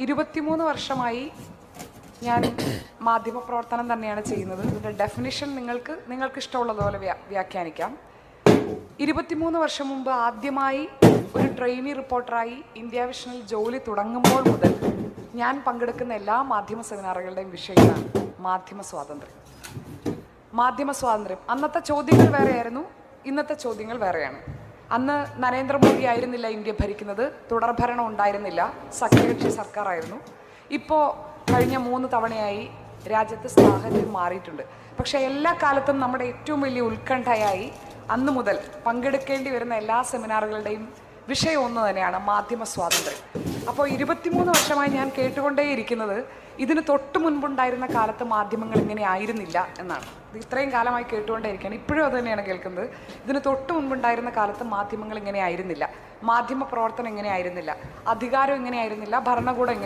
23 വർഷമായി ഞാൻ മാധ്യമപ്രവർത്തനം തന്നെയാണ് ചെയ്യുന്നത്. ഇതിൻ്റെ ഡെഫിനിഷൻ നിങ്ങൾക്ക് ഇഷ്ടമുള്ളതുപോലെ വ്യാഖ്യാനിക്കാം. 23 വർഷം മുമ്പ് ആദ്യമായി ഒരു ട്രെയിനി റിപ്പോർട്ടറായി ഇന്ത്യ വിഷനിൽ ജോലി തുടങ്ങുമ്പോൾ മുതൽ ഞാൻ പങ്കെടുക്കുന്ന എല്ലാ മാധ്യമ സെമിനാറുകളുടെയും വിഷയമാണ് മാധ്യമ സ്വാതന്ത്ര്യം. അന്നത്തെ ചോദ്യങ്ങൾ വേറെയായിരുന്നു, ഇന്നത്തെ ചോദ്യങ്ങൾ വേറെയാണ്. അന്ന് നരേന്ദ്രമോദി ആയിരുന്നില്ല ഇന്ത്യ ഭരിക്കുന്നത്, തുടർഭരണം ഉണ്ടായിരുന്നില്ല, സഖ്യകക്ഷി സർക്കാരായിരുന്നു. ഇപ്പോൾ കഴിഞ്ഞ 3 തവണയായി രാജ്യത്ത് സാഹചര്യം മാറിയിട്ടുണ്ട്. പക്ഷേ എല്ലാ കാലത്തും നമ്മുടെ ഏറ്റവും വലിയ ഉത്കണ്ഠയായി അന്ന് മുതൽ പങ്കെടുക്കേണ്ടി വരുന്ന എല്ലാ സെമിനാറുകളുടെയും വിഷയം ഒന്ന് തന്നെയാണ് മാധ്യമ സ്വാതന്ത്ര്യം. അപ്പോൾ 23 വർഷമായി ഞാൻ കേട്ടുകൊണ്ടേയിരിക്കുന്നത് ഇതിന് തൊട്ട് മുൻപുണ്ടായിരുന്ന കാലത്ത് മാധ്യമങ്ങൾ ഇങ്ങനെ ആയിരുന്നില്ല എന്നാണ്. ഇത് ഇത്രയും കാലമായി കേട്ടുകൊണ്ടേയിരിക്കുകയാണ്, ഇപ്പോഴും അത് തന്നെയാണ് കേൾക്കുന്നത്. ഇതിന് തൊട്ട് മുൻപുണ്ടായിരുന്ന കാലത്ത് മാധ്യമങ്ങൾ ഇങ്ങനെ ആയിരുന്നില്ല, മാധ്യമ പ്രവർത്തനം ഇങ്ങനെ ആയിരുന്നില്ല, അധികാരം ഇങ്ങനെ ആയിരുന്നില്ല, ഭരണകൂടം